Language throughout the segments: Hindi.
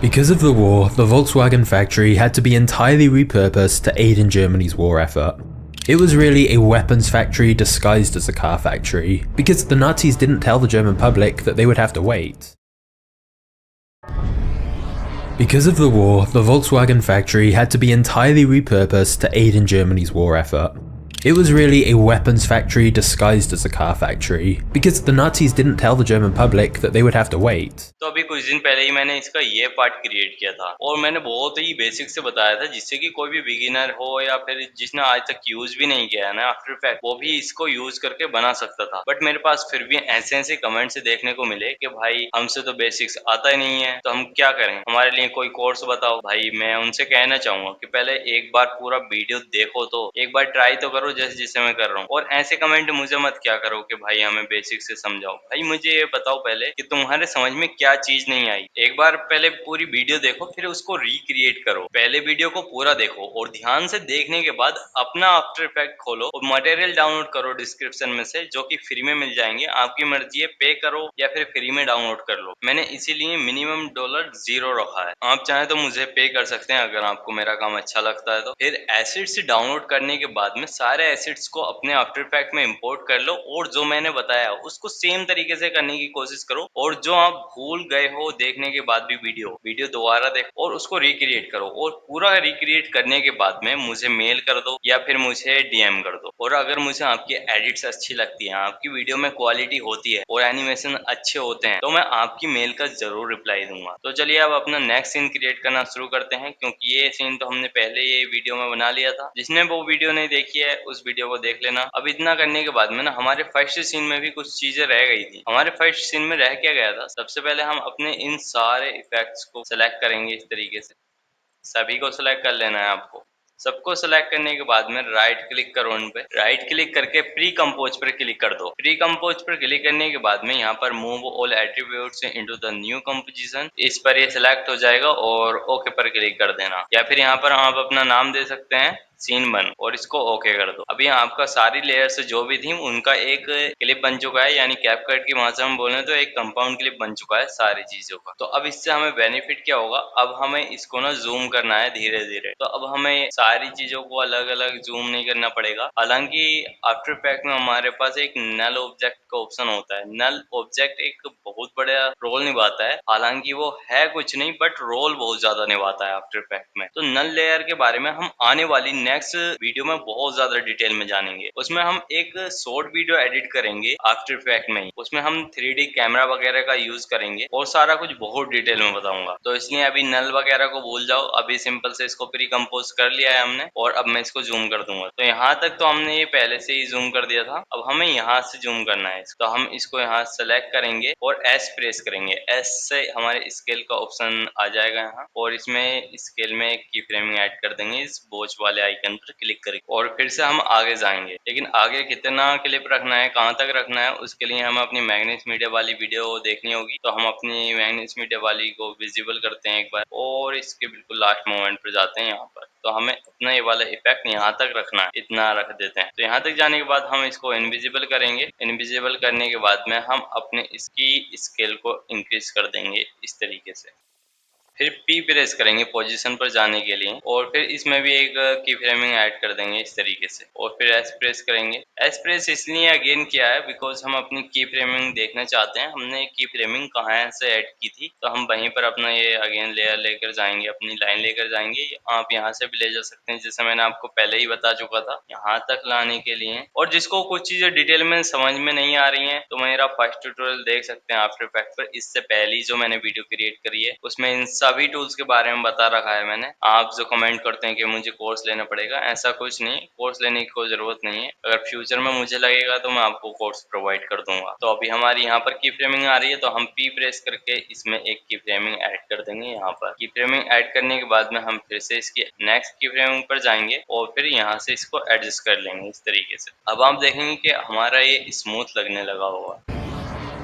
Because of the war, the Volkswagen factory had to be entirely repurposed to aid in Germany's war effort. It was really a weapons factory disguised as a car factory, because the Nazis didn't tell the German public that they would have to wait. Because of the war, the Volkswagen factory had to be entirely repurposed to aid in Germany's war effort. It was really a weapons factory disguised as a car factory, because the Nazis didn't tell the German public that they would have to wait. तो अभी कुछ दिन पहले ही मैंने इसका ये पार्ट क्रिएट किया था और मैंने बहुत ही बेसिक से बताया था जिससे कि कोई भी बिगिनर हो या फिर जिसने आज तक यूज भी नहीं किया है ना आफ्टर इफेक्ट वो भी इसको यूज करके बना सकता था। बट मेरे पास फिर भी ऐसे ऐसे कमेंट से देखने को मिले कि भाई हमसे तो बेसिक्स आता ही नहीं है तो हम क्या करें, हमारे लिए कोई कोर्स बताओ। भाई मैं उनसे कहना चाहूंगा कि पहले एक बार पूरा वीडियो देखो, तो एक बार ट्राई तो करो जैसे जिसे मैं कर रहा हूँ। और ऐसे कमेंट मुझे मत क्या करो कि भाई हमें बेसिक से समझाओ। भाई मुझे ये बताओ पहले कि तुम्हारे समझ में क्या चीज नहीं आई। एक बार पहले पूरी वीडियो देखो फिर उसको रिक्रिएट करो। पहले वीडियो को पूरा देखो और ध्यान से देखने के बाद अपना आफ्टर इफेक्ट खोलो और मटेरियल डाउनलोड करो डिस्क्रिप्शन में से, जो कि फ्री में मिल जाएंगे। आपकी मर्जी है पे करो या फिर फ्री में डाउनलोड कर लो। मैंने इसीलिए मिनिमम $0 रखा है। आप चाहे तो मुझे पे कर सकते हैं अगर आपको मेरा काम अच्छा लगता है तो। फिर एसिड्स डाउनलोड करने के बाद में सारे एसिड्स को अपने आफ्टर इफेक्ट में इंपोर्ट कर लो और जो मैंने बताया उसको सेम तरीके से करने की कोशिश करो। और जो आप भूल गए हो देखने के बाद भी वीडियो दोबारा देखो और उसको रिक्रिएट करो। और पूरा रिक्रिएट करने के बाद में मुझे मेल कर दो या फिर मुझे डीएम कर दो। और अगर मुझे आपकी एडिट्स अच्छी लगती हैं, आपकी वीडियो में क्वालिटी होती है और एनिमेशन अच्छे होते हैं तो मैं आपकी मेल का जरूर रिप्लाई दूंगा। तो चलिए अब अपना नेक्स्ट सीन क्रिएट करना शुरू करते हैं, क्योंकि ये सीन तो हमने पहले ये वीडियो में बना लिया था। जिसने वो वीडियो नहीं देखी है उस वीडियो को देख लेना। अब इतना करने के बाद में ना हमारे फर्स्ट सीन में भी कुछ चीजें रह गई थी। हमारे फर्स्ट सीन में रह क्या गया था, सबसे पहले हम अपने इन सारे इफेक्ट्स को सिलेक्ट करेंगे इस तरीके से। सभी को सिलेक्ट कर लेना है आपको। सबको सिलेक्ट करने के बाद में राइट क्लिक करो उन पे। राइट क्लिक करके प्री कंपोज पर क्लिक कर दो। प्री कंपोज पर क्लिक करने के बाद में यहाँ पर move all attributes into the new composition, इस पर ये सिलेक्ट हो जाएगा और ओके पर क्लिक कर देना। या फिर यहाँ पर आप अपना नाम दे सकते हैं सीन 1 और इसको ओके कर दो। अभी आपका सारी लेयर्स जो भी थी उनका एक क्लिप बन चुका है, यानी कैपकट की भाषा में बोले तो एक कंपाउंड क्लिप बन चुका है सारी चीजों का। तो अब इससे हमें बेनिफिट क्या होगा, अब हमें इसको ना जूम करना है धीरे धीरे। तो अब हमें सारी चीजों को अलग अलग जूम नहीं करना पड़ेगा। हालांकि आफ्टर इफेक्ट में हमारे पास एक नल ऑब्जेक्ट का ऑप्शन होता है। नल ऑब्जेक्ट एक बहुत बड़ा रोल निभाता है, हालांकि वो है कुछ नहीं बट रोल बहुत ज्यादा निभाता है आफ्टर इफेक्ट में। तो नल लेयर के बारे में हम आने वाली नेक्स्ट वीडियो में बहुत ज्यादा डिटेल में जानेंगे। उसमें हम एक शॉर्ट वीडियो एडिट करेंगे आफ्टर इफेक्ट में ही। उसमें हम 3D कैमरा वगैरह का यूज करेंगे और सारा कुछ बहुत डिटेल में बताऊंगा। तो इसलिए अभी नल वगैरह को भूल जाओ। अभी सिंपल से इसको प्री कंपोज कर लिया है हमने और अब मैं इसको जूम कर दूंगा। तो यहाँ तक तो हमने ये पहले से ही जूम कर दिया था। अब हमें यहाँ से जूम करना है। तो हम इसको यहाँ सेलेक्ट करेंगे और एस प्रेस करेंगे। एस से हमारे स्केल का ऑप्शन आ जाएगा यहाँ और इसमें स्केल में एक की फ्रेमिंग ऐड कर देंगे इस वॉच वाले आइकन पर क्लिक करके। और फिर से हम आगे जाएंगे, लेकिन आगे कितना क्लिप रखना है, कहाँ तक रखना है, उसके लिए हमें अपनी मैग्नेस मीडिया वाली वीडियो देखनी होगी। तो हम अपनी मैग्नेस मीडिया वाली को विजिबल करते हैं एक बार और इसके बिल्कुल लास्ट मोमेंट पर जाते हैं यहाँ पर। तो हमें अपना ये वाला इफेक्ट यहाँ तक रखना है, इतना रख देते हैं। तो यहाँ तक जाने के बाद हम इसको इनविजिबल करेंगे। इनविजिबल करने के बाद में हम अपने इसकी स्केल को इंक्रीज कर देंगे इस तरीके से। फिर पी प्रेस करेंगे पोजीशन पर जाने के लिए और फिर इसमें भी एक की फ्रेमिंग ऐड कर देंगे इस तरीके से। और फिर एस प्रेस करेंगे। एस प्रेस इसलिए अगेन किया है बिकॉज हम अपनी की फ्रेमिंग देखना चाहते हैं। हमने की फ्रेमिंग कहाँ से ऐड की थी तो हम वहीं पर अपना ये अगेन लेयर लेकर जाएंगे, अपनी लाइन लेकर जाएंगे। आप यहाँ से भी ले जा सकते हैं जैसे मैंने आपको पहले ही बता चुका था। यहाँ तक लाने के लिए और जिसको कुछ चीजें डिटेल में समझ में नहीं आ रही हैं तो मेरा फर्स्ट ट्यूटोरियल देख सकते हैं आफ्टर इफेक्ट पर। इससे पहले जो मैंने वीडियो क्रिएट करी है उसमें इन सभी टूल्स के बारे में बता रखा है मैंने। आप जो कमेंट करते हैं कि मुझे कोर्स लेना पड़ेगा, ऐसा कुछ नहीं, कोर्स लेने की कोई जरूरत नहीं है। अगर फ्यूचर में मुझे लगेगा तो मैं आपको कोर्स प्रोवाइड कर दूंगा। तो अभी हमारी यहाँ पर की फ्रेमिंग आ रही है तो हम पी प्रेस करके इसमें एक की फ्रेमिंग ऐड कर देंगे। यहाँ पर की फ्रेमिंग ऐड करने के बाद में हम फिर से इसकी नेक्स्ट की फ्रेमिंग पर जाएंगे और फिर यहाँ से इसको एडजस्ट कर लेंगे इस तरीके से। अब आप देखेंगे कि हमारा ये स्मूथ लगने लगा होगा।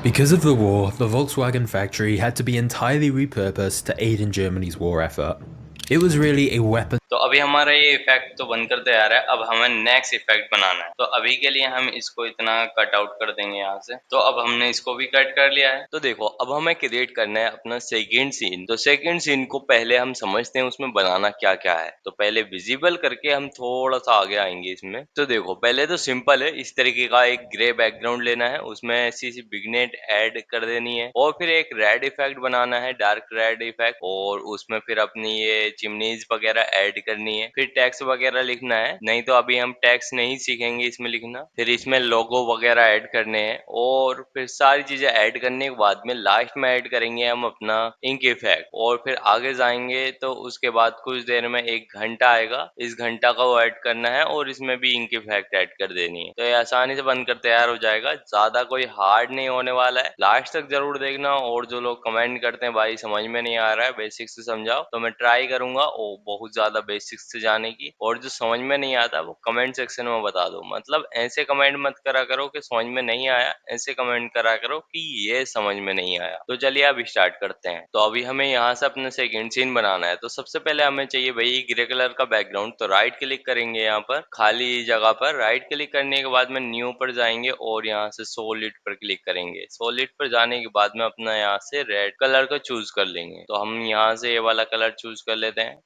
Because of the war, the Volkswagen factory had to be entirely repurposed to aid in Germany's war effort. It was really a weapon. तो अब अभी हमारा ये इफेक्ट तो बनकर तैयार है, अब हमें नेक्स्ट इफेक्ट बनाना है। तो अभी के लिए हम इसको इतना कट आउट कर देंगे यहाँ से। तो अब हमने इसको भी कट कर लिया है। तो देखो अब हमें क्रिएट करना है अपना सेकंड सीन। तो सेकंड सीन को पहले हम समझते हैं उसमें बनाना क्या क्या है। तो पहले विजिबल करके हम थोड़ा सा आगे आएंगे इसमें। तो देखो पहले तो सिंपल है, इस तरीके का एक ग्रे बैकग्राउंड लेना है, उसमें ऐसी सी बिगनेट ऐड कर देनी है और फिर एक रेड इफेक्ट बनाना है, डार्क रेड इफेक्ट, और उसमें फिर अपनी ये चिमनीज वगैरह ऐड करनी है। फिर टैक्स वगैरह लिखना है, नहीं तो अभी हम टैक्स नहीं सीखेंगे इसमें लिखना। फिर इसमें लोगो वगैरह ऐड करने हैं और फिर सारी चीजें ऐड करने के बाद में लास्ट में ऐड करेंगे हम अपना इंक इफेक्ट। और फिर आगे जाएंगे तो उसके बाद कुछ देर में एक घंटा आएगा, इस घंटा को ऐड करना है और इसमें भी इंक इफेक्ट ऐड कर देनी है। तो ये आसानी से बनकर तैयार हो जाएगा, ज्यादा कोई हार्ड नहीं होने वाला है। लास्ट तक जरूर देखना। और जो लोग कमेंट करते हैं भाई समझ में नहीं आ रहा है, बेसिक से समझाओ, तो मैं ट्राई करूंगा और बहुत ज्यादा बेसिक्स से जाने की। और जो समझ में नहीं आता वो कमेंट सेक्शन में बता दो। मतलब ऐसे कमेंट मत करा करो कि समझ में नहीं आया, ऐसे कमेंट करा करो कि ये समझ में नहीं आया। तो चलिए अब स्टार्ट करते हैं। तो अभी हमें यहाँ से अपना सेकंड सीन बनाना है। तो सबसे पहले हमें चाहिए भाई ग्रे कलर का बैकग्राउंड। तो राइट क्लिक करेंगे, यहाँ पर खाली जगह पर राइट क्लिक करने के बाद में न्यू पर जाएंगे और यहाँ से सॉलिड पर क्लिक करेंगे। सॉलिड पर जाने के बाद में अपना यहाँ से रेड कलर को चूज कर लेंगे। तो हम यहाँ से ये वाला कलर चूज कर लेते हैं।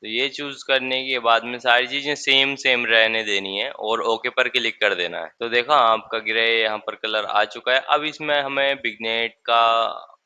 तो ये चूज करने के बाद में सारी चीजें सेम सेम रहने देनी है और ओके पर क्लिक कर देना है। तो देखो आपका ग्रे यहाँ पर कलर आ चुका है। अब इसमें हमें बिगनेट का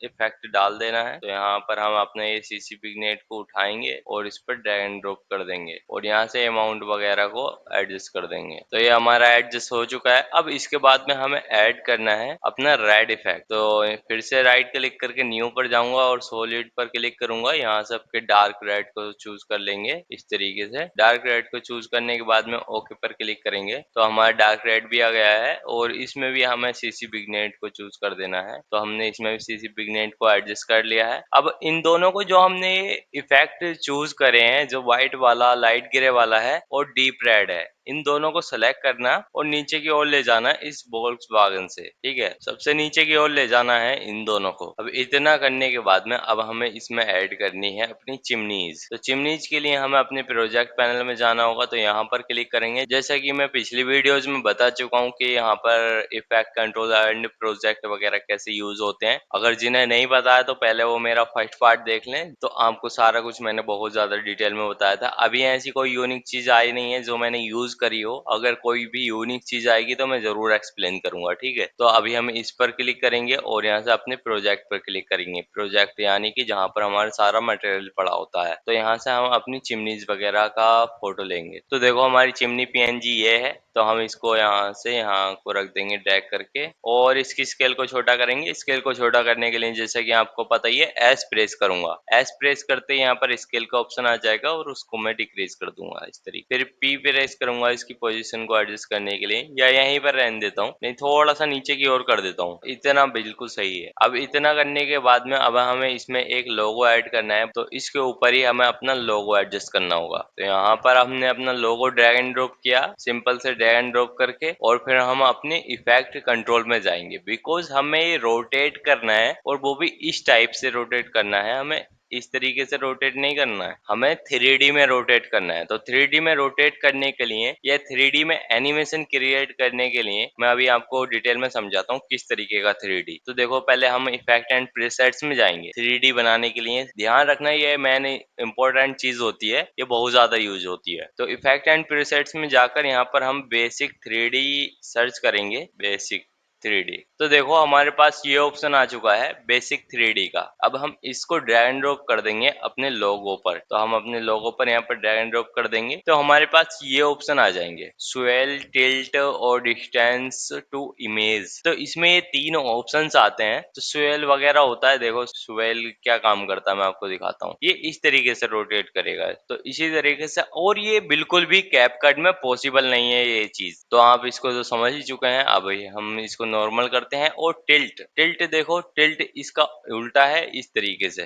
इफेक्ट डाल देना है। तो यहाँ पर हम अपने ये सीसी बिगनेट को उठाएंगे और इस पर ड्रैग एंड ड्रॉप कर देंगे और यहाँ से अमाउंट वगैरह को एडजस्ट कर देंगे। तो ये हमारा एडजस्ट हो चुका है। अब इसके बाद में हमें ऐड करना है अपना रेड इफेक्ट। तो फिर से राइट क्लिक करके न्यू पर जाऊंगा और सॉलिड पर क्लिक करूंगा। यहाँ से आपके डार्क रेड को चूज कर लेंगे। इस तरीके से डार्क रेड को चूज करने के बाद में ओके पर क्लिक करेंगे तो हमारा डार्क रेड भी आ गया है। और इसमें भी हमें सीसी बिगनेट को चूज कर देना है। तो हमने इसमें भी सीसी बिगनेट को एडजस्ट कर लिया है। अब इन दोनों को जो हमने इफेक्ट चूज करे हैं, जो व्हाइट वाला, लाइट ग्रे वाला है और डीप रेड है, इन दोनों को सेलेक्ट करना और नीचे की ओर ले जाना इस वॉल्क्सवैगन से। ठीक है, सबसे नीचे की ओर ले जाना है इन दोनों को। अब इतना करने के बाद में अब हमें इसमें ऐड करनी है अपनी चिमनीज। तो चिमनीज के लिए हमें अपने प्रोजेक्ट पैनल में जाना होगा। तो यहाँ पर क्लिक करेंगे। जैसा कि मैं पिछली वीडियोज में बता चुका हूँ कि यहाँ पर इफेक्ट कंट्रोल एंड प्रोजेक्ट वगैरह कैसे यूज होते हैं। अगर जिन्हें नहीं पता है तो पहले वो मेरा फर्स्ट पार्ट देख लें, तो आपको सारा कुछ मैंने बहुत ज्यादा डिटेल में बताया था। अभी ऐसी कोई यूनिक चीज आई नहीं है जो मैंने यूज करी हो। अगर कोई भी यूनिक चीज आएगी तो मैं जरूर एक्सप्लेन करूंगा। ठीक है, तो अभी हम इस पर क्लिक करेंगे और यहाँ से अपने प्रोजेक्ट पर क्लिक करेंगे। प्रोजेक्ट यानी कि जहाँ पर हमारा सारा मटेरियल पड़ा होता है। तो यहाँ से हम अपनी चिमनीज वगैरह का फोटो लेंगे। तो देखो हमारी चिमनी पीएनजी ये है। तो हम इसको यहाँ से यहाँ को रख देंगे ड्रैग करके और इसकी स्केल को छोटा करेंगे। स्केल को छोटा करने के लिए जैसे कि आपको पता ही है, एस प्रेस करूंगा। एस प्रेस करते ही यहाँ पर स्केल का ऑप्शन आ जाएगा और उसको मैं डिक्रीज कर दूंगा इस तरीके। फिर पी प्रेस करूंगा इसकी पोजीशन को एडजस्ट करने के लिए, या यहीं पर रहने देता हूँ, नहीं थोड़ा सा नीचे की ओर कर देता हूँ। इतना बिल्कुल सही है। अब इतना करने के बाद में अब हमें इसमें एक लोगो ऐड करना है। तो इसके ऊपर ही हमें अपना लोगो एडजस्ट करना होगा। तो यहाँ पर हमने अपना लोगो ड्रैग एंड ड्रॉप किया, सिंपल से ड्रैग एंड ड्रॉप करके, और फिर हम अपने इफेक्ट कंट्रोल में जाएंगे। बिकॉज हमें ये रोटेट करना है और वो भी इस टाइप से रोटेट करना है। हमें इस तरीके से रोटेट नहीं करना है, हमें 3D में रोटेट करना है। तो 3D में रोटेट करने के लिए या 3D में एनिमेशन क्रिएट करने के लिए मैं अभी आपको डिटेल में समझाता हूँ किस तरीके का 3D। तो देखो पहले हम इफेक्ट एंड प्रीसेट्स में जाएंगे। 3D बनाने के लिए ध्यान रखना ये मेन इंपॉर्टेंट चीज होती है, ये बहुत ज्यादा यूज होती है। तो इफेक्ट एंड प्रीसेट्स में जाकर यहाँ पर हम बेसिक 3D सर्च करेंगे। Basic 3D। तो देखो हमारे पास ये ऑप्शन आ चुका है बेसिक 3D का। अब हम इसको ड्रैग एंड ड्रॉप कर देंगे अपने लोगो पर। तो हम अपने लोगो पर यहाँ पर ड्रैग एंड ड्रॉप कर देंगे तो हमारे पास ये ऑप्शन आ जाएंगे, स्वेल, टिल्ट और डिस्टेंस टू इमेज। तो इसमें ये तीन ऑप्शंस आते हैं। तो स्वेल वगैरह होता है, देखो स्वेल क्या काम करता है मैं आपको दिखाता हूँ। ये इस तरीके से रोटेट करेगा। तो इसी तरीके से, और ये बिल्कुल भी कैपकट में पॉसिबल नहीं है ये चीज। तो आप इसको तो समझ ही चुके हैं। अब हम इसको नॉर्मल करते हैं। और टिल्ट, टिल्ट देखो, टिल्ट इसका उल्टा है इस तरीके से।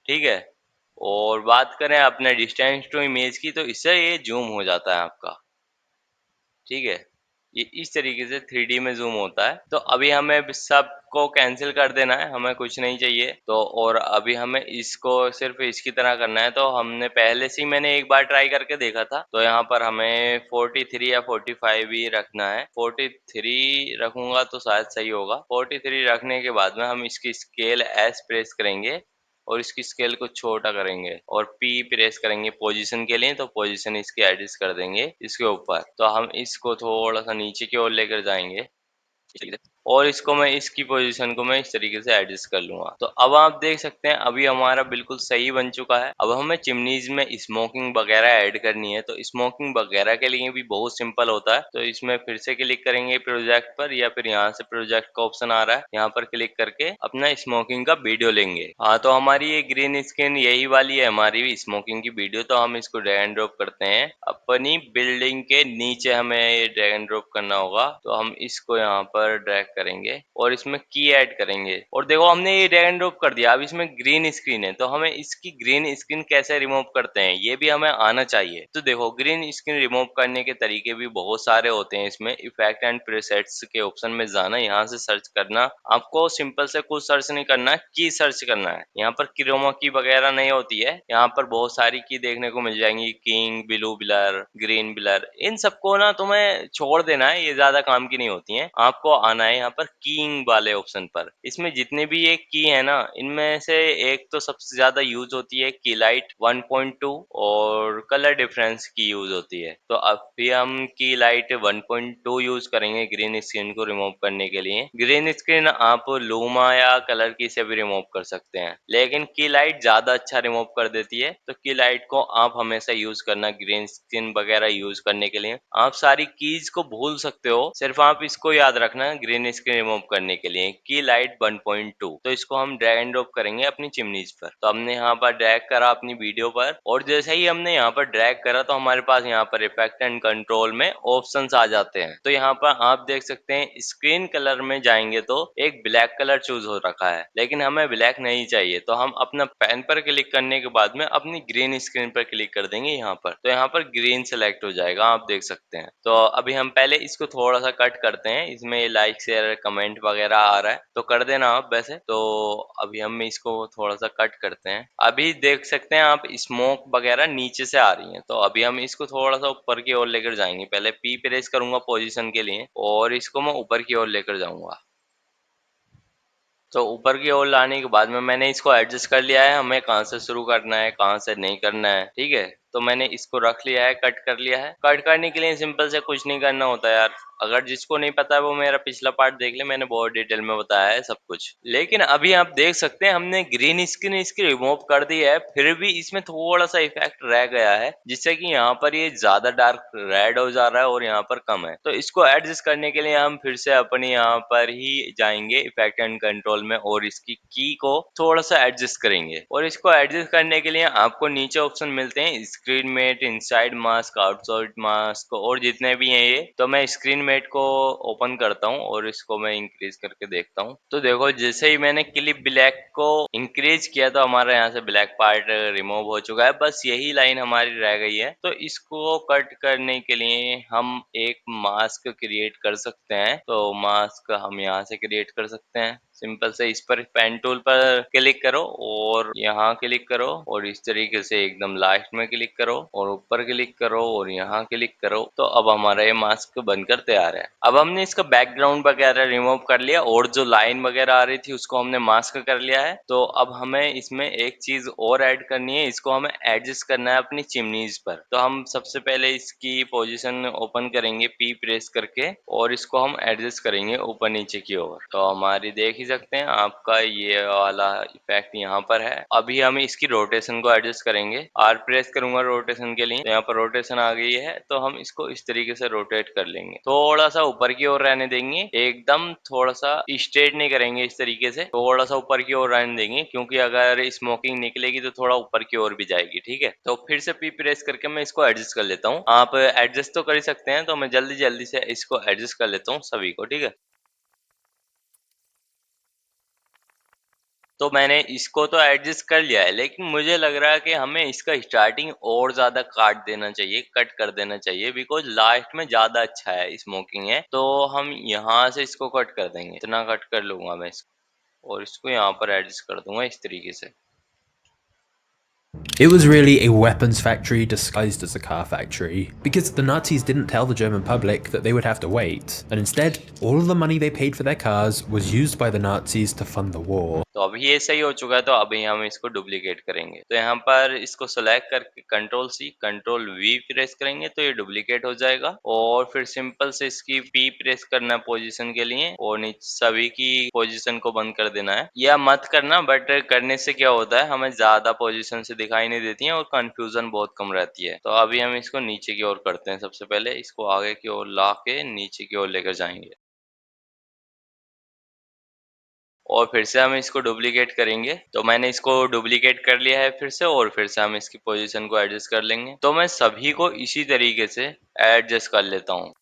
ठीक है, और बात करें अपने डिस्टेंस टू इमेज की, तो इससे ये जूम हो जाता है आपका। ठीक है, ये इस तरीके से 3D में जूम होता है। तो अभी हमें सबको कैंसिल कर देना है, हमें कुछ नहीं चाहिए। तो और अभी हमें इसको सिर्फ इसकी तरह करना है। तो हमने पहले से ही मैंने एक बार ट्राई करके देखा था। तो यहाँ पर हमें 43 या 45 ही रखना है। 43 रखूंगा तो शायद सही होगा। 43 रखने के बाद में हम इसकी स्केल एस प्रेस करेंगे और इसकी स्केल को छोटा करेंगे और पी प्रेस करेंगे पोजीशन के लिए। तो पोजीशन इसकी एडजस्ट कर देंगे इसके ऊपर। तो हम इसको थोड़ा सा नीचे की ओर लेकर जाएंगे इस तरीके से। और इसको मैं इसकी पोजीशन को मैं इस तरीके से एडजस्ट कर लूंगा। तो अब आप देख सकते हैं अभी हमारा बिल्कुल सही बन चुका है। अब हमें चिमनीज में स्मोकिंग वगैरह ऐड करनी है। तो स्मोकिंग वगैरह के लिए भी बहुत सिंपल होता है। तो इसमें फिर से क्लिक करेंगे प्रोजेक्ट पर, या फिर यहाँ से प्रोजेक्ट का ऑप्शन आ रहा है, यहाँ पर क्लिक करके अपना स्मोकिंग का वीडियो लेंगे। हाँ, तो हमारी ये ग्रीन स्क्रीन यही वाली है हमारी स्मोकिंग की वीडियो। तो हम इसको ड्रैग एंड ड्रॉप करते हैं अपनी बिल्डिंग के नीचे। हमें ये ड्रैग एंड ड्रॉप करना होगा। तो हम इसको यहाँ पर ड्रैग करेंगे और इसमें की ऐड करेंगे। और देखो हमने ये ड्रैग एंड ड्रॉप कर दिया। अब इसमें ग्रीन स्क्रीन है। तो हमें इसकी ग्रीन स्क्रीन कैसे रिमूव करते हैं ये भी हमें आना चाहिए। तो देखो ग्रीन स्क्रीन रिमूव करने के तरीके भी बहुत सारे होते हैं। इसमें इफेक्ट एंड प्रीसेट्स के ऑप्शन में जाना, यहाँ से सर्च करना। आपको सिंपल से कुछ सर्च नहीं करना, की सर्च करना है। यहाँ पर क्रोमा की वगैरह नहीं होती है। यहाँ पर बहुत सारी की देखने को मिल जाएंगी, king, blue blur, green blur. इन सबको ना तुम्हें छोड़ देना है, ये ज्यादा काम की नहीं होती है। आपको आना है यहाँ पर कीइंग वाले ऑप्शन पर। इसमें जितने भी ये की है ना, इनमें से एक तो सबसे ज्यादा यूज होती है की लाइट 1.2 और कलर डिफरेंस की यूज होती है। तो अब भी हम की लाइट 1.2 यूज करेंगे ग्रीन स्क्रीन को रिमूव करने के लिए। ग्रीन स्क्रीन आप लूमा या कलर की से भी रिमूव कर सकते हैं, लेकिन की लाइट ज्यादा अच्छा रिमूव कर देती है। तो की लाइट को आप हमेशा यूज करना ग्रीन स्क्रीन वगैरह यूज करने के लिए। आप सारी कीज को भूल सकते हो, सिर्फ आप इसको याद रखना ग्रीन स्क्रीन रिमूव करने के लिए की लाइट 1.2। तो इसको हम ड्रैग एंड ड्रॉप करेंगे अपनी चिमनीज पर। तो हमने यहाँ पर ड्रैग करा अपनी वीडियो पर, और जैसे ही हमने यहाँ पर ड्रैग करा तो हमारे पास यहाँ पर इफेक्ट एंड कंट्रोल में ऑप्शंस आ जाते हैं। तो यहाँ पर आप देख सकते हैं स्क्रीन कलर में जाएंगे तो एक ब्लैक कलर चूज हो रखा है, लेकिन हमें ब्लैक नहीं चाहिए। तो हम अपना पेन पर क्लिक करने के बाद में अपनी ग्रीन स्क्रीन पर क्लिक कर देंगे यहाँ पर। तो यहाँ पर ग्रीन सेलेक्ट हो जाएगा, आप देख सकते हैं। तो अभी हम पहले इसको थोड़ा सा कट करते हैं। इसमें लाइक शेयर कमेंट वगैरह आ रहा है तो कर देना आप वैसे। तो अभी हम इसको थोड़ा सा कट करते हैं। अभी देख सकते हैं आप स्मोक वगैरह नीचे से आ रही है। तो अभी हम इसको थोड़ा सा ऊपर की ओर लेकर जाएंगे। पहले पी प्रेस करूंगा पोजीशन के लिए और इसको मैं ऊपर की ओर लेकर जाऊंगा। तो ऊपर की ओर लाने के बाद में मैंने इसको एडजस्ट कर लिया है, हमें कहाँ से शुरू करना है कहाँ से नहीं करना है। ठीक है, तो मैंने इसको रख लिया है, कट कर लिया है। कट करने के लिए सिंपल से कुछ नहीं करना होता यार। अगर जिसको नहीं पता है वो मेरा पिछला पार्ट देख ले, मैंने बहुत डिटेल में बताया है सब कुछ। लेकिन अभी आप देख सकते हैं हमने ग्रीन स्क्रीन इसकी रिमूव कर दी है, फिर भी इसमें थोड़ा सा इफेक्ट रह गया है, जिससे कि यहाँ पर ये ज्यादा डार्क रेड हो जा रहा है और यहाँ पर कम है। तो इसको एडजस्ट करने के लिए हम फिर से अपने यहाँ पर ही जाएंगे इफेक्ट एंड कंट्रोल में और इसकी की को थोड़ा सा एडजस्ट करेंगे। और इसको एडजस्ट करने के लिए आपको नीचे ऑप्शन मिलते हैं screen matte, inside mask, outside mask और जितने भी हैं ये। तो मैं स्क्रीन मेट को ओपन करता हूँ और इसको मैं इंक्रीज करके देखता हूँ। तो देखो जैसे ही मैंने क्लिप ब्लैक को इंक्रीज किया तो हमारा यहाँ से ब्लैक पार्ट रिमूव हो चुका है। बस यही लाइन हमारी रह गई है। तो इसको कट करने के लिए हम एक मास्क क्रिएट कर सकते हैं। तो मास्क हम यहाँ से क्रिएट कर सकते हैं। सिंपल से इस पर पेन टूल पर क्लिक करो और यहाँ क्लिक करो और इस तरीके से एकदम लास्ट में क्लिक करो और ऊपर क्लिक करो और यहाँ क्लिक करो। तो अब हमारा ये मास्क बनकर तैयार है। अब हमने इसका बैकग्राउंड वगैरह रिमूव कर लिया और जो लाइन वगैरह आ रही थी उसको हमने मास्क कर लिया है। तो अब हमें इसमें एक चीज और ऐड करनी है, इसको हमें एडजस्ट करना है अपनी चिमनीज पर। तो हम सबसे पहले इसकी पोजीशन ओपन करेंगे पी प्रेस करके और इसको हम एडजस्ट करेंगे ऊपर नीचे की ओर। तो हमारी देख ही सकते हैं आपका ये वाला इफेक्ट यहाँ पर है। अभी हम इसकी रोटेशन को एडजस्ट करेंगे। आर प्रेस करूंगा रोटेशन के लिए, तो यहाँ पर रोटेशन आ गई है। तो हम इसको इस तरीके से रोटेट कर लेंगे, थोड़ा सा ऊपर की ओर रहने देंगे, एकदम थोड़ा सा स्ट्रेट नहीं करेंगे, इस तरीके से थोड़ा सा ऊपर की ओर रहने देंगे, क्योंकि अगर स्मोकिंग निकलेगी तो थोड़ा ऊपर की ओर भी जाएगी। ठीक है, तो फिर से पी प्रेस करके मैं इसको एडजस्ट कर लेता हूँ। आप एडजस्ट तो कर ही सकते हैं, तो मैं जल्दी जल्दी से इसको एडजस्ट कर लेता हूँ सभी को। ठीक है, तो मैंने इसको तो एडजस्ट कर लिया है, लेकिन मुझे लग रहा है कि हमें इसका स्टार्टिंग और ज़्यादा काट देना चाहिए, कट कर देना चाहिए, बिकॉज़ लास्ट में ज़्यादा अच्छा है स्मोकिंग है, तो हम यहाँ से इसको कट कर देंगे। इतना कट कर लूँगा मैं इसको और इसको यहाँ पर एडजस्ट कर दूँगा इस तरीके से। It was really a weapons factory disguised as a car factory, because the Nazis didn't tell the German public that they would have to wait, and instead, all of the money they paid for their cars was used by the Nazis to fund the war. तो अभी ये सही हो चुका है, तो अभी हम इसको डुप्लीकेट करेंगे। तो यहाँ पर इसको सेलेक्ट करके control C control V press करेंगे तो ये डुप्लीकेट हो जाएगा, और फिर सिंपल से इसकी पी प्रेस करना पोजीशन के लिए, और नीचे सभी की पोजीशन को बंद कर देना है, या मत करना, बट करने से क्या होता है हमें ज्यादा पोजीशन से दिखाई नहीं देती है और कंफ्यूजन बहुत कम रहती है। तो अभी हम इसको नीचे की ओर करते हैं। सबसे पहले इसको आगे की ओर ला के नीचे की ओर लेकर जाएंगे, और फिर से हम इसको डुप्लीकेट करेंगे। तो मैंने इसको डुप्लीकेट कर लिया है फिर से, और फिर से हम इसकी पोजीशन को एडजस्ट कर लेंगे। तो मैं सभी को इसी तरीके से एडजस्ट कर लेता हूँ।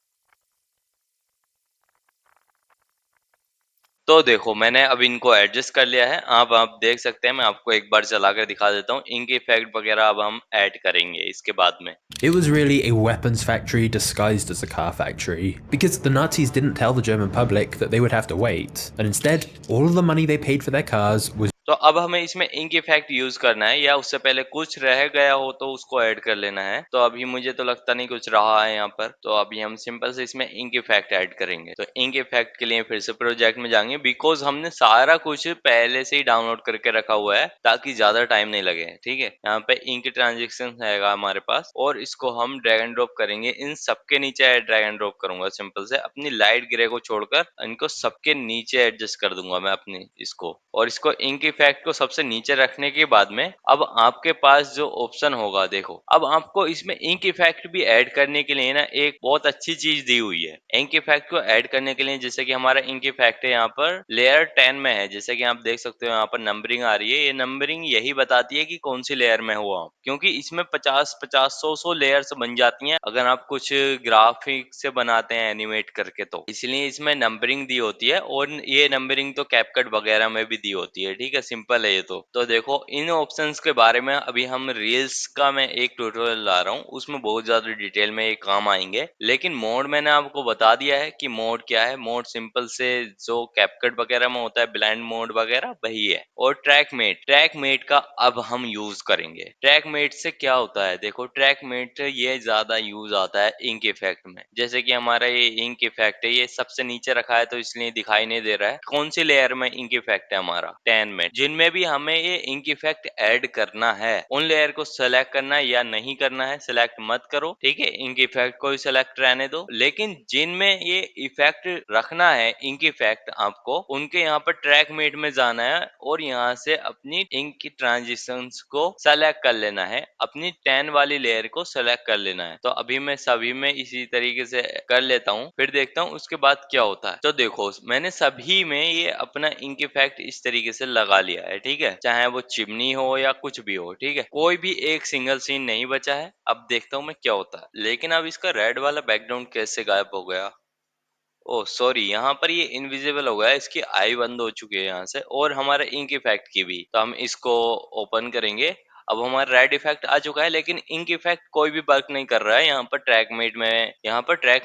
तो देखो मैंने अब इनको एडजस्ट कर लिया है। अब आप देख सकते हैं, मैं आपको एक बार चला कर दिखा देता हूँ। इंक इफेक्ट वगैरह अब हम ऐड करेंगे इसके बाद में। It was really a weapons factory disguised as a car factory, because the Nazis didn't tell the German public that they would have to wait, and instead, all of the money they paid for their cars was तो अब हमें इसमें इंक इफेक्ट यूज करना है, या उससे पहले कुछ रह गया हो तो उसको ऐड कर लेना है। तो अभी मुझे तो लगता नहीं कुछ रहा है यहाँ पर, तो अभी हम सिंपल से इसमें इंक इफेक्ट ऐड करेंगे। तो इंक इफेक्ट के लिए फिर से प्रोजेक्ट में जाएंगे, बिकॉज हमने सारा कुछ पहले से ही डाउनलोड करके रखा हुआ है ताकि ज्यादा टाइम नहीं लगे। ठीक है, यहाँ पे इंक ट्रांजेक्शन रहेगा हमारे पास, और इसको हम ड्रैग एंड ड्रॉप करेंगे। इन सबके नीचे ड्रैग एंड ड्रॉप करूंगा सिंपल से, अपनी लाइट ग्रे को छोड़कर इनको सबके नीचे एडजस्ट कर दूंगा मैं अपनी इसको। और इसको इंक इफेक्ट को सबसे नीचे रखने के बाद में अब आपके पास जो ऑप्शन होगा, देखो अब आपको इसमें इंक इफेक्ट भी ऐड करने के लिए ना एक बहुत अच्छी चीज दी हुई है। इंक इफेक्ट को ऐड करने के लिए, जैसे कि हमारा इंक इफेक्ट है यहाँ पर लेयर 10 में है, जैसे कि आप देख सकते हो यहाँ पर नंबरिंग आ रही है। ये नंबरिंग यही बताती है कि कौन सी लेयर में हुआ, क्योंकि इसमें 50-50 100 लेयर्स बन जाती हैं अगर आप कुछ ग्राफिक से बनाते हैं एनिमेट करके, तो इसलिए इसमें नंबरिंग दी होती है। और ये नंबरिंग तो कैपकट वगैरह में भी दी होती है। ठीक है, सिंपल है ये तो देखो इन ऑप्शंस के बारे में अभी हम रील्स का मैं एक ट्यूटोरियल ला रहा हूँ, उसमें बहुत ज्यादा डिटेल में ये काम आएंगे। लेकिन मोड मैंने आपको बता दिया है कि मोड क्या है। मोड सिंपल से जो कैपकट वगैरह में होता है, ब्लेंड मोड वगैरह, वही है। और ट्रैक मेट का अब हम यूज करेंगे। ट्रैक मेट से क्या होता है, देखो ट्रैक मेट ये ज्यादा यूज आता है इंक इफेक्ट में। जैसे कि हमारा ये इंक इफेक्ट है, ये सबसे नीचे रखा है तो इसलिए दिखाई नहीं दे रहा है। कौन सी लेयर में इंक इफेक्ट है हमारा 10 में। जिनमें भी हमें ये इंक इफेक्ट ऐड करना है उन लेयर को सेलेक्ट करना है या नहीं करना है, सेलेक्ट मत करो। ठीक है, इंक इफेक्ट को ही सेलेक्ट रहने दो। लेकिन जिनमें ये इफेक्ट रखना है इंक इफेक्ट आपको, उनके यहाँ पर ट्रैक मेट में जाना है और यहाँ से अपनी इंक की ट्रांजिशंस को सेलेक्ट कर लेना है, अपनी 10 वाली लेयर को सेलेक्ट कर लेना है। तो अभी मैं सभी में इसी तरीके से कर लेता हूँ, फिर देखता हूँ उसके बाद क्या होता है। तो देखो मैंने सभी में ये अपना इंक इफेक्ट इस तरीके से लगा लिया है। ठीक है, चाहे वो चिमनी हो या कुछ भी हो, ठीक है, कोई भी एक सिंगल सीन नहीं बचा है। अब देखता हूँ मैं क्या होता है। लेकिन अब इसका रेड वाला बैकग्राउंड कैसे गायब हो गया? ओह सॉरी, यहाँ पर ये इनविजिबल हो गया है, इसकी आई बंद हो चुकी है यहाँ से, और हमारे इंक इफेक्ट की भी। तो हम इसको ओपन करेंगे। अब हमारा रेड इफेक्ट आ चुका है, लेकिन इंक इफेक्ट कोई भी वर्क नहीं कर रहा है। यहाँ पर ट्रैक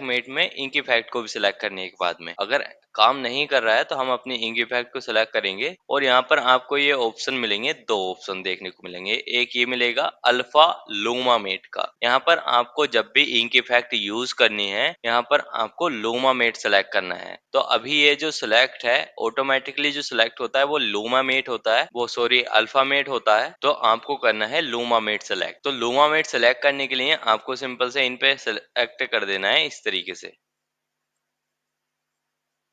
मेट में इंक इफेक्ट को भी सिलेक्ट करने के बाद में अगर काम नहीं कर रहा है तो हम अपनी इंक इफेक्ट को सिलेक्ट करेंगे, और यहाँ पर आपको ये ऑप्शन मिलेंगे, दो ऑप्शन देखने को मिलेंगे। एक ये मिलेगा अल्फा लूमा मेट का। यहाँ पर आपको जब भी इंक इफेक्ट यूज करनी है, यहाँ पर आपको लूमा मेट सेलेक्ट करना है। तो अभी ये जो सिलेक्ट है, ऑटोमेटिकली जो सिलेक्ट होता है वो लूमा मेट होता है, वो सॉरी अल्फा मेट होता है। तो आपको करना है लूमा मेट सेलेक्ट। तो लूमा मेट सेलेक्ट करने के लिए आपको सिंपल से इन पे सेलेक्ट कर देना है इस तरीके से।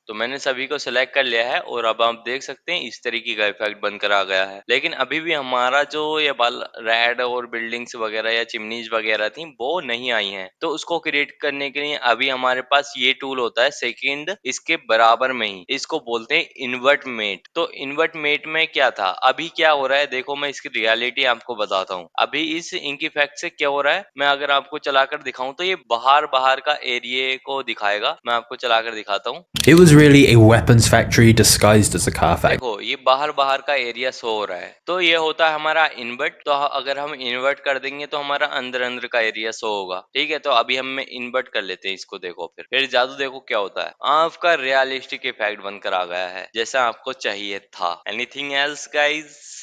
तो मैंने सभी को सिलेक्ट कर लिया है, और अब आप देख सकते हैं इस तरीके का इफेक्ट बनकर आ गया है। लेकिन अभी भी हमारा जो ये बल रेड और बिल्डिंग्स वगैरह या चिमनीज वगैरह थी वो नहीं आई हैं। तो उसको क्रिएट करने के लिए अभी हमारे पास ये टूल होता है सेकंड, इसके बराबर में ही, इसको बोलते हैं इन्वर्ट मेट। तो इन्वर्ट मेट में क्या था, अभी क्या हो रहा है, देखो मैं इसकी रियलिटी आपको बताता हूँ। अभी इस इंक इफेक्ट से क्या हो रहा है, मैं अगर आपको चलाकर दिखाऊं तो ये बाहर बाहर का एरिया को दिखाएगा। मैं आपको चलाकर दिखाता हूँ। It was really a weapons factory disguised as a car factory. देखो ये बाहर बाहर का एरिया शो हो रहा है, तो ये होता है हमारा इन्वर्ट। तो अगर हम इन्वर्ट कर देंगे तो हमारा अंदर अंदर का एरिया शो होगा, ठीक है। तो अभी हम इन्वर्ट कर लेते हैं इसको। देखो फिर जादू देखो क्या होता है, आपका रियलिस्टिक इफेक्ट बनकर आ गया है जैसा आपको चाहिए था। एनीथिंग एल्स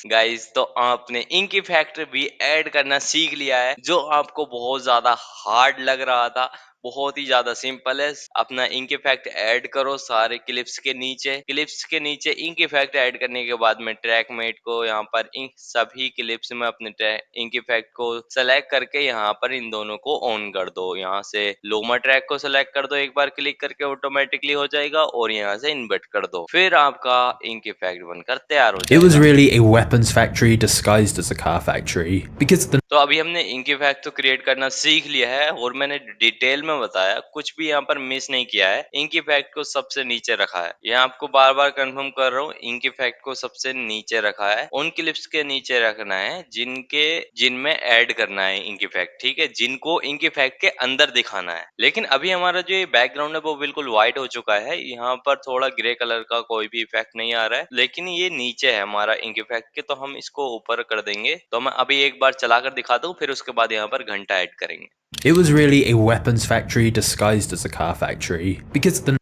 गाइस तो आपने इंक इफेक्ट भी ऐड करना सीख लिया है, जो आपको बहुत ज्यादा हार्ड लग रहा था। बहुत ही ज्यादा सिंपल है। अपना इंक इफेक्ट ऐड करो सारे क्लिप्स के नीचे इंक इफेक्ट ऐड करने के बाद में ट्रैक मेट को यहाँ पर इन सभी क्लिप्स में अपने इंक इफेक्ट को सेलेक्ट करके यहाँ पर इन दोनों को ऑन कर दो। यहाँ से लोमा ट्रैक को सेलेक्ट कर दो, एक बार क्लिक करके ऑटोमेटिकली हो जाएगा, और यहाँ से इन्वर्ट कर दो, फिर आपका इंक इफेक्ट बनकर तैयार हो It was जाएगा। really a weapons factory disguised as a car factory because the तो अभी हमने इंक इफेक्ट तो क्रिएट करना सीख लिया है, और मैंने डिटेल में बताया, कुछ भी यहाँ पर मिस नहीं किया है। इंक इफेक्ट को सबसे नीचे रखा है, ये आपको बार बार कंफर्म कर रहा हूँ। इंक इफेक्ट को सबसे नीचे रखा है, उन क्लिप्स के नीचे रखना है जिनमें ऐड करना है इंक इफेक्ट, ठीक है, जिनको इंक इफेक्ट के अंदर दिखाना है। लेकिन अभी हमारा जो ये बैकग्राउंड है वो बिल्कुल व्हाइट हो चुका है, यहाँ पर थोड़ा ग्रे कलर का कोई भी इफेक्ट नहीं आ रहा है, लेकिन ये नीचे है हमारा इंक इफेक्ट के, तो हम इसको ऊपर कर देंगे। तो मैं अभी एक बार चलाकर दिखाता हूँ, फिर उसके बाद यहाँ पर घंटा ऐड करेंगे। It was really a weapons factory disguised as a car factory because the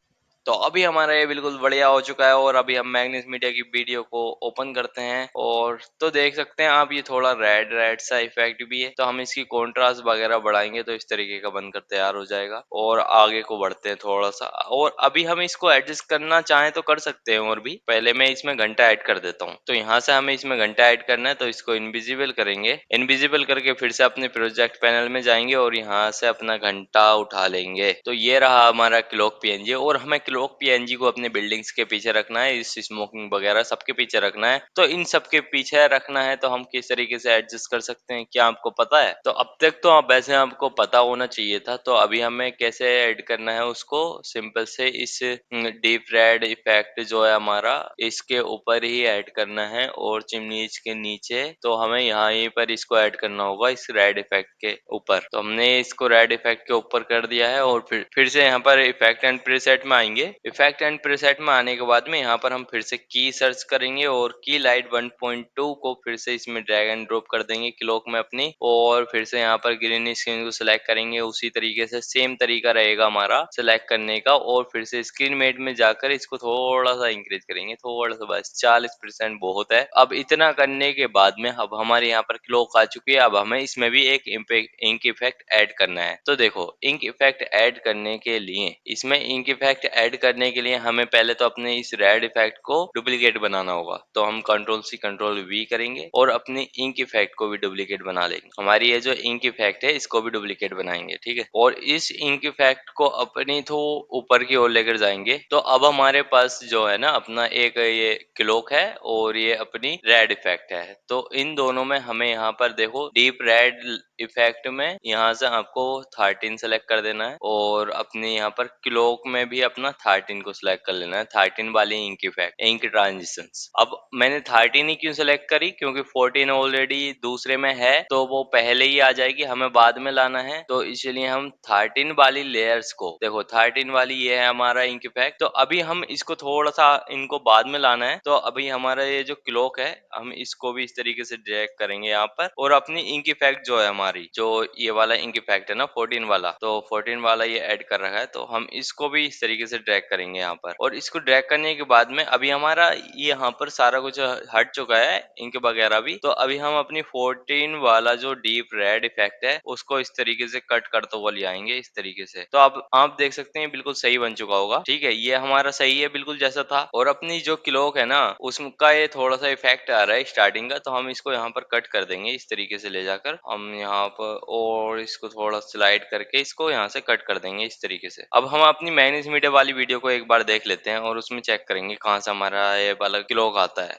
तो अभी हमारा ये बिल्कुल बढ़िया हो चुका है, और अभी हम मैग्नेस मीडिया की वीडियो को ओपन करते हैं, और तो देख सकते हैं आप ये थोड़ा रेड रेड सा इफेक्ट भी है। तो हम इसकी कॉन्ट्रास्ट वगैरह बढ़ाएंगे तो इस तरीके का बनकर तैयार हो जाएगा। और आगे को बढ़ते हैं थोड़ा सा, और अभी हम इसको एडजस्ट करना चाहें तो कर सकते हैं। और भी पहले मैं इसमें घंटा ऐड कर देता हूँ। तो यहाँ से हमें इसमें घंटा ऐड करना है, तो इसको इनविजिबल करेंगे। इनविजिबल करके फिर से अपने प्रोजेक्ट पैनल में जाएंगे और यहाँ से अपना घंटा उठा लेंगे। तो ये रहा हमारा क्लॉक पीएनजी, और हमें क्लॉक पीएनजी को अपने बिल्डिंग्स के पीछे रखना है, इस स्मोकिंग वगैरह सबके पीछे रखना है। तो इन सबके पीछे रखना है, तो हम किस तरीके से एडजस्ट कर सकते हैं, क्या आपको पता है? तो अब तक तो आप वैसे आपको पता होना चाहिए था। तो अभी हमें कैसे ऐड करना है उसको, सिंपल से इस डीप रेड इफेक्ट जो है हमारा, इसके ऊपर ही ऐड करना है, और चिमनीज के नीचे। तो हमें यहाँ पर इसको ऐड करना होगा इस रेड इफेक्ट के ऊपर। तो हमने इसको रेड इफेक्ट के ऊपर कर दिया है, और फिर से यहाँ पर इफेक्ट एंड प्रीसेट में आएंगे। इफेक्ट एंड प्रीसेट में आने के बाद में यहाँ पर हम फिर से की सर्च करेंगे, और की लाइट 1.2 को फिर से इसमें ड्रैग एंड ड्रॉप कर देंगे क्लॉक में अपनी, और फिर से यहाँ पर ग्रीन स्क्रीन को सिलेक्ट करेंगे। उसी तरीके से सेम तरीका रहेगा हमारा सिलेक्ट करने का, और फिर से स्क्रीन मेट में जाकर इसको थोड़ा सा इंक्रीज करेंगे, थोड़ा सा, बस 40% बहुत है। अब इतना करने के बाद में अब हमारे यहाँ पर क्लॉक आ चुकी है। अब हमें इसमें भी एक इंक इफेक्ट ऐड करना है। तो देखो इंक इफेक्ट ऐड करने के लिए, इसमें इंक इफेक्ट ऐड करने के लिए हमें पहले तो अपने इस रेड इफेक्ट को डुप्लीकेट बनाना होगा। तो हम कंट्रोल सी कंट्रोल वी करेंगे, और अपने इंक इफेक्ट को भी डुप्लीकेट बना लेंगे। हमारी ये जो इंक इफेक्ट है इसको भी डुप्लीकेट बनाएंगे, ठीक है। और इस इंक इफेक्ट को अपनी तो ऊपर की ओर लेकर जाएंगे। तो अब हमारे पास जो है ना अपना एक ये क्लॉक है, और ये अपनी रेड इफेक्ट है। तो इन दोनों में हमें यहाँ पर देखो डीप रेड इफेक्ट में यहाँ से आपको 13 सेलेक्ट कर देना है, और अपने यहाँ पर क्लॉक में भी अपना 13 को सिलेक्ट कर लेना है, 13 वाली इंक इफेक्ट, इंक ट्रांजिशंस। अब मैंने 13 ही क्यों सिलेक्ट करी, क्योंकि 14 ऑलरेडी दूसरे में है, तो वो पहले ही आ जाएगी, हमें बाद में लाना है। तो इसलिए हम 13 वाली लेयर्स को, देखो 13 वाली ये है हमारा इंक इफेक्ट। तो अभी हम इसको थोड़ा सा इनको बाद में लाना है। तो अभी हमारा ये जो क्लॉक है, हम इसको भी इस तरीके से ड्रैग करेंगे यहाँ पर, और अपनी इंक इफेक्ट जो है हमारी, जो ये वाला इंक इफेक्ट है ना 14 वाला, तो 14 वाला ये ऐड कर रखा है। तो हम इसको भी इस तरीके से ड्रैग करेंगे यहाँ पर, और इसको ड्रैग करने के बाद में अभी हमारा ये यहाँ पर सारा कुछ हट चुका है, इंक वगैरह भी। तो अभी हम अपनी 14 वाला जो डीप रेड इफेक्ट है उसको इस तरीके से कट करते हुए ले आएंगे, इस तरीके से। तो अब आप देख सकते हैं बिल्कुल सही बन चुका होगा, ठीक है। ये हमारा सही है बिल्कुल जैसा था। और अपनी जो क्लॉक है ना उसका ये थोड़ा सा इफेक्ट आ रहा है स्टार्टिंग का, तो हम इसको यहाँ पर कट कर देंगे इस तरीके से ले जाकर हम यहाँ पर, और इसको थोड़ा स्लाइड करके इसको यहाँ से कट कर देंगे इस तरीके से। अब हम अपनी मैग्नेस मीडिया वाली वीडियो को एक बार देख लेते हैं, और उसमें चेक करेंगे कहाँ से हमारा ये वाला क्लॉक आता है।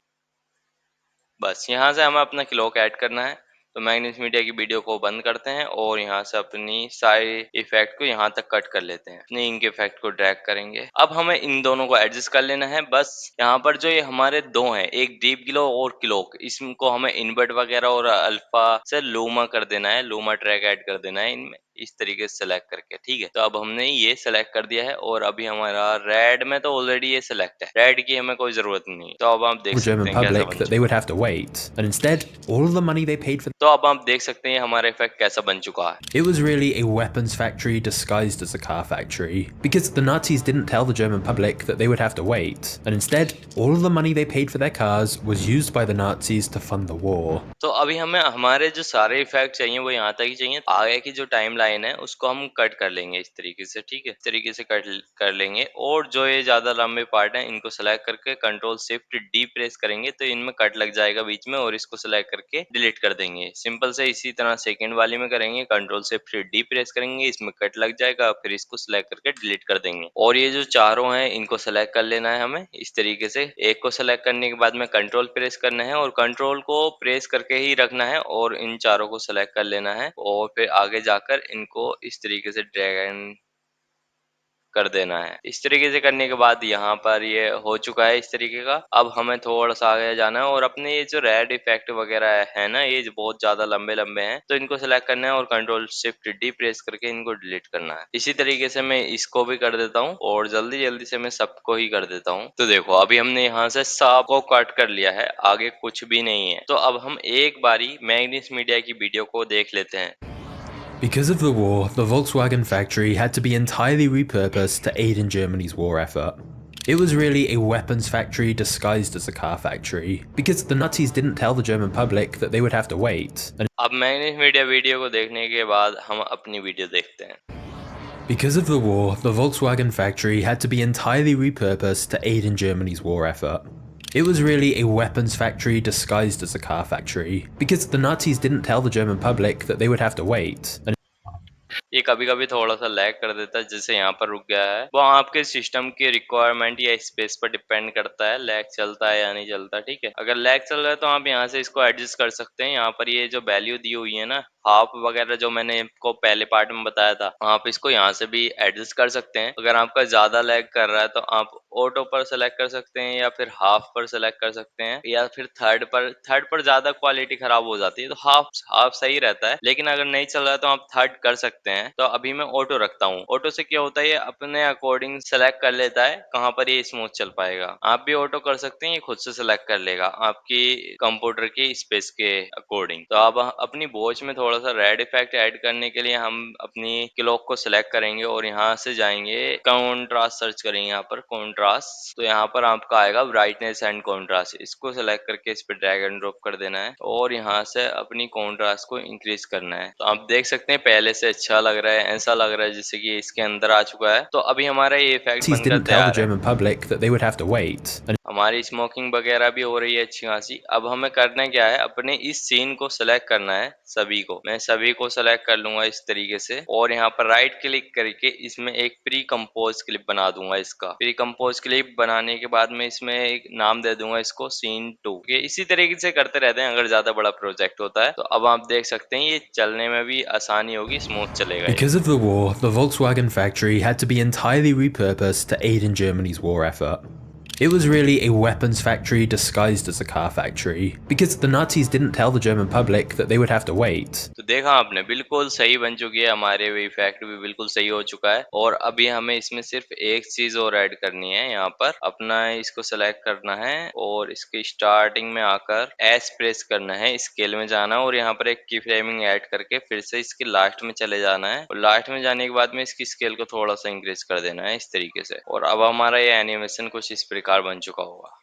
बस यहाँ से हमें अपना क्लॉक ऐड करना है। तो मैग्नेस मीडिया की वीडियो को बंद करते हैं, और यहाँ से अपनी सारे इफेक्ट को यहाँ तक कट कर लेते हैं, अपने इंक इफेक्ट को ड्रैग करेंगे। अब हमें इन दोनों को एडजस्ट कर लेना है। बस यहाँ पर जो ये हमारे दो हैं, एक डीप ग्लो और क्लॉक, इसको हमें इन्वर्ट वगैरह और अल्फा से लूमा कर देना है, लूमा ट्रैक ऐड कर देना है इनमें। इस तरीके से सेलेक्ट करके, ठीक है। तो अब हमने ये सेलेक्ट कर दिया है और अभी हमारा रेड में तो ऑलरेडी ये सेलेक्ट है, रेड की हमें कोई जरूरत नहीं है। तो अब आप देख the सकते German हैं कैसा public बन that they चुका would है। have to wait, and instead, all of the money they paid for तो अब आप देख सकते हैं हमारा इफेक्ट कैसा बन चुका है। it was really a weapons factory disguised as a car factory, because the Nazis didn't tell the German public that they would have to wait, and instead, all of the money they paid for their cars was used by the Nazis to fund the war. तो अभी हमें हमारे जो सारे इफेक्ट चाहिए वो यहाँ तक ही चाहिए। आगे की जो टाइम लाइन है उसको हम कट कर लेंगे इस तरीके से, ठीक है। इस तरीके से कट कर लेंगे और जो ये ज्यादा लंबे पार्ट हैं इनको सेलेक्ट करके कंट्रोल शिफ्ट डी प्रेस करेंगे तो इनमें कट लग जाएगा बीच में और इसको सेलेक्ट करके डिलीट कर देंगे। सिंपल से इसी तरह सेकंड वाली में करेंगे, कंट्रोल शिफ्ट डी प्रेस करेंगे, इसमें कट लग जाएगा, फिर इसको सेलेक्ट करके डिलीट कर देंगे। और ये जो चारों हैं इनको सेलेक्ट कर लेना है हमें इस तरीके से। एक को सेलेक्ट करने के बाद में कंट्रोल प्रेस करना है और कंट्रोल को प्रेस करके ही रखना है और इन चारों को सेलेक्ट कर लेना है और फिर आगे जाकर इनको इस तरीके से ड्रैग एंड कर देना है। इस तरीके से करने के बाद यहाँ पर ये हो चुका है इस तरीके का। अब हमें थोड़ा सा आगे जाना है और अपने ये जो रेड इफेक्ट वगैरह है ना, ये जो बहुत ज्यादा लंबे लंबे हैं तो इनको सेलेक्ट करना है और कंट्रोल शिफ्ट डी प्रेस करके इनको डिलीट करना है। इसी तरीके से मैं इसको भी कर देता हूँ और जल्दी जल्दी से मैं सबको ही कर देता हूँ। तो देखो अभी हमने यहाँ से सबको कट कर लिया है, आगे कुछ भी नहीं है। तो अब हम एक बारी मैग्निस मीडिया की वीडियो को देख लेते हैं। Because of the war, the Volkswagen factory had to be entirely repurposed to aid in Germany's war effort. It was really a weapons factory disguised as a car factory, because the Nazis didn't tell the German public that they would have to wait, and अब मैग्निस मीडिया वीडियो को देखने के बाद हम अपनी वीडियो देखते हैं। because of the war, the Volkswagen factory had to be entirely repurposed to aid in Germany's war effort. It was really a weapons factory disguised as a car factory, because the Nazis didn't tell the German public that they would have to wait, and ये कभी कभी थोड़ा सा लैग कर देता है, जैसे यहाँ पर रुक गया है। वो आपके सिस्टम की रिक्वायरमेंट या स्पेस पर डिपेंड करता है लैग चलता है या नहीं चलता, ठीक है। अगर लैग चल रहा है तो आप यहाँ से इसको एडजस्ट कर सकते हैं। यहाँ पर ये जो वैल्यू दी हुई है ना, हाफ वगैरह, जो मैंने आपको पहले पार्ट में बताया था, आप इसको यहाँ से भी एडजस्ट कर सकते हैं। अगर आपका ज्यादा लैग कर रहा है तो आप ऑटो पर सेलेक्ट कर सकते हैं या फिर हाफ पर सेलेक्ट कर सकते हैं या फिर थर्ड पर ज्यादा क्वालिटी खराब हो जाती है तो हाफ हाफ सही रहता है। लेकिन अगर नहीं चल रहा है तो आप थर्ड कर सकते हैं। तो अभी मैं ऑटो रखता हूँ। ऑटो से क्या होता है, ये अपने अकॉर्डिंग सेलेक्ट कर लेता है कहाँ पर ये स्मूथ चल पाएगा। आप भी ऑटो कर सकते हैं, ये खुद से सेलेक्ट कर लेगा आपकी कंप्यूटर की स्पेस के अकॉर्डिंग। तो अब अपनी वॉच में थोड़ा सा रेड इफेक्ट ऐड करने के लिए हम अपनी क्लॉक को सिलेक्ट करेंगे और यहाँ से जाएंगे कॉन्ट्रास्ट सर्च करेंगे। यहाँ पर कॉन्ट्रास्ट, तो यहाँ पर आपका आएगा ब्राइटनेस एंड कॉन्ट्रास्ट। इसको सेलेक्ट करके इस पर ड्रैग एंड ड्रॉप कर देना है और यहाँ से अपनी कॉन्ट्रास्ट को इंक्रीज करना है। तो आप देख सकते हैं पहले से अच्छा लग रहा है, ऐसा लग रहा है जैसे कि इसके अंदर आ चुका है। तो अभी हमारा ये इफेक्ट Nazis बनकर didn't tell the तैयार है। German public that they would have to wait, and हमारी स्मोकिंग वगैरह भी हो रही है अच्छी खासी। अब हमें करना क्या है, अपने इस सीन को सेलेक्ट करना है सभी को। मैं सभी को सेलेक्ट कर लूंगा इस तरीके से और यहाँ पर राइट क्लिक करके इसमें एक प्री कंपोज क्लिप बना दूंगा। इसका प्री कंपोज क्लिप बनाने के बाद में इसमें एक नाम दे दूंगा इसको सीन 2। ये इसी तरीके से करते रहते हैं अगर ज्यादा बड़ा प्रोजेक्ट होता है। तो अब आप देख सकते हैं ये चलने में भी आसानी होगी, स्मूथ चलेगा ये। because of the war, the Volkswagen factory had to be entirely repurposed to aid in Germany's war effort. It was really a weapons factory disguised as a car factory, because the Nazis didn't tell the German public that they would have to wait, तो देखा आपने, बिल्कुल सही बन चुकी है। हमारे भी इफेक्ट भी बिल्कुल सही हो चुका है और अभी हमें इसमें सिर्फ एक चीज और ऐड करनी है। यहाँ पर अपना इसको सेलेक्ट करना है और इसके स्टार्टिंग में आकर एस प्रेस करना है, स्केल में जाना है और यहाँ पर एक की फ्रेमिंग ऐड करके फिर से इसके लास्ट में चले जाना है और लास्ट में जाने के बाद में इसकी स्केल को थोड़ा सा इंक्रीज कर देना है इस तरीके से। और अब हमारा ये एनिमेशन कुछ इस प्रकार बन चुका होगा।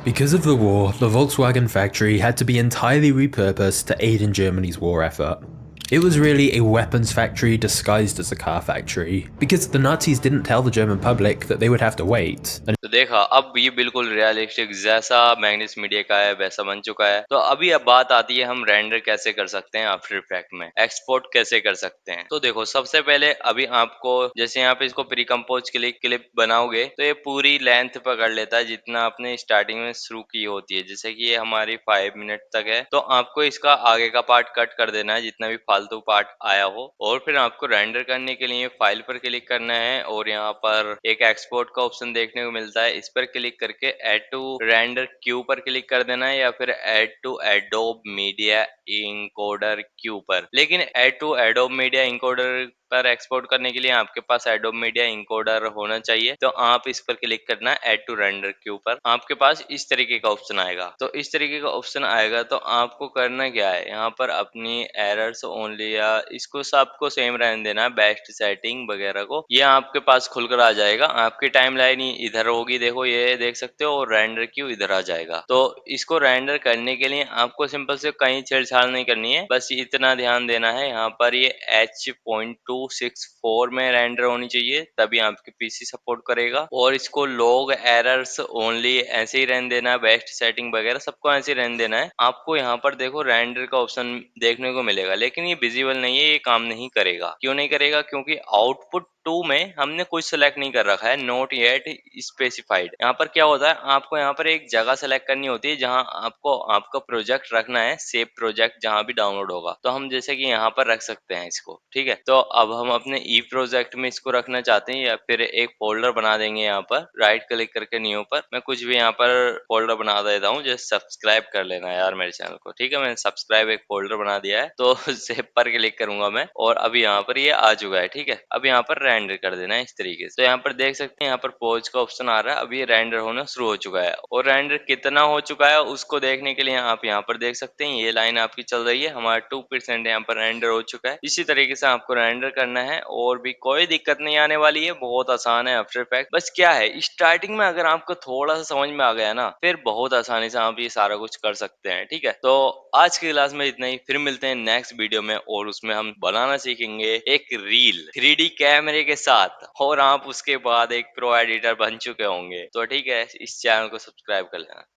because of the war, the Volkswagen factory had to be entirely repurposed to aid in Germany's war effort. It was really a weapons factory disguised as a car factory, because the Nazis didn't tell the German public that they would have to wait, and तो देखा, अब ये बिल्कुल रियलिस्टिक जैसा मैग्निस मीडिया का है वैसा बन चुका है। तो अभी अब बात आती है हम रेंडर कैसे कर सकते हैं आफ्टर इफेक्ट में, एक्सपोर्ट कैसे कर सकते हैं। तो देखो सबसे पहले अभी आपको जैसे यहाँ पे इसको प्री कंपोज के लिए क्लिप बनाओगे तो ये पूरी लेंथ पकड़ लेता है जितना आपने स्टार्टिंग में शुरू की होती है। जैसे कि ये हमारी 5 मिनट तक है तो आपको इसका आगे का पार्ट कट कर देना है जितना भी फालतू पार्ट आया हो। और फिर आपको रेंडर करने के लिए फाइल पर क्लिक करना है और यहाँ पर एक एक्सपोर्ट का ऑप्शन देखने को मिलता है। इस पर क्लिक करके ऐड टू रेंडर क्यू पर क्लिक कर देना है या फिर add to Adobe media encoder queue पर। लेकिन add to Adobe media encoder पर एक्सपोर्ट करने के लिए आपके पास एडोब मीडिया इनकोडर होना चाहिए। तो आप इस पर क्लिक करना है ऐड टू रेंडर क्यू पर। आपके पास इस तरीके का ऑप्शन आएगा। तो इस तरीके का ऑप्शन आएगा तो आपको करना क्या है, यहाँ पर अपनी एरर्स ओनली या इसको सबको सेम रहने देना है, बेस्ट सेटिंग वगैरह को। ये आपके पास खुलकर आ जाएगा। आपकी टाइमलाइन इधर होगी, देखो ये देख सकते हो, और रेंडर क्यू इधर आ जाएगा। तो इसको रेंडर करने के लिए आपको सिंपल से कहीं छेड़छाड़ नहीं करनी है, बस इतना ध्यान देना है यहाँ पर ये H.264 में रेंडर होनी चाहिए, तभी आपके पीसी सपोर्ट करेगा। और इसको लॉग एरर्स ओनली ऐसे ही रहने देना है, बेस्ट सेटिंग वगैरह सबको ऐसे ही रहने देना है। आपको यहाँ पर देखो रेंडर का ऑप्शन देखने को मिलेगा, लेकिन ये विजिबल नहीं है, ये काम नहीं करेगा। क्यों नहीं करेगा? क्योंकि आउटपुट 2 में हमने कुछ सेलेक्ट नहीं कर रखा है, नॉट येट स्पेसिफाइड। यहाँ पर क्या होता है, आपको यहाँ पर एक जगह सेलेक्ट करनी होती है जहाँ आपको आपका प्रोजेक्ट रखना है, सेव प्रोजेक्ट जहाँ भी डाउनलोड होगा। तो हम जैसे कि यहाँ पर रख सकते हैं इसको, ठीक है। तो अब हम अपने ई प्रोजेक्ट में इसको रखना चाहते हैं या फिर एक फोल्डर बना देंगे। यहाँ पर राइट क्लिक करके न्यू पर मैं कुछ भी यहाँ पर फोल्डर बना देता हूँ। जस्ट सब्सक्राइब कर लेना यार मेरे चैनल को, ठीक है। मैंने सब्सक्राइब एक फोल्डर बना दिया है, तो सेव पर क्लिक करूंगा मैं और अभी यहाँ पर ये आ चुका है, ठीक है। अब यहाँ पर रेंडर कर देना है इस तरीके से। तो यहाँ पर देख सकते हैं, यहाँ पर पॉज का ऑप्शन आ रहा है। अभी ये रेंडर होना शुरू हो चुका है और रेंडर कितना हो चुका है उसको देखने के लिए आप यहाँ पर देख सकते हैं, ये लाइन आपकी चल रही है। हमारा 2% यहाँ पर रेंडर हो चुका है। इसी तरीके से आपको रेंडर करना है और भी कोई दिक्कत नहीं आने वाली है, बहुत आसान है आफ्टर इफेक्ट। बस क्या है, स्टार्टिंग में अगर आपको थोड़ा सा समझ में आ गया ना, फिर बहुत आसानी से आप ये सारा कुछ कर सकते हैं, ठीक है। तो आज की क्लास में इतना ही, फिर मिलते हैं नेक्स्ट वीडियो में और उसमें हम बनाना सीखेंगे एक रील 3D कैमरे के साथ, और आप उसके बाद एक प्रो एडिटर बन चुके होंगे। तो ठीक है, इस चैनल को सब्सक्राइब कर लेना।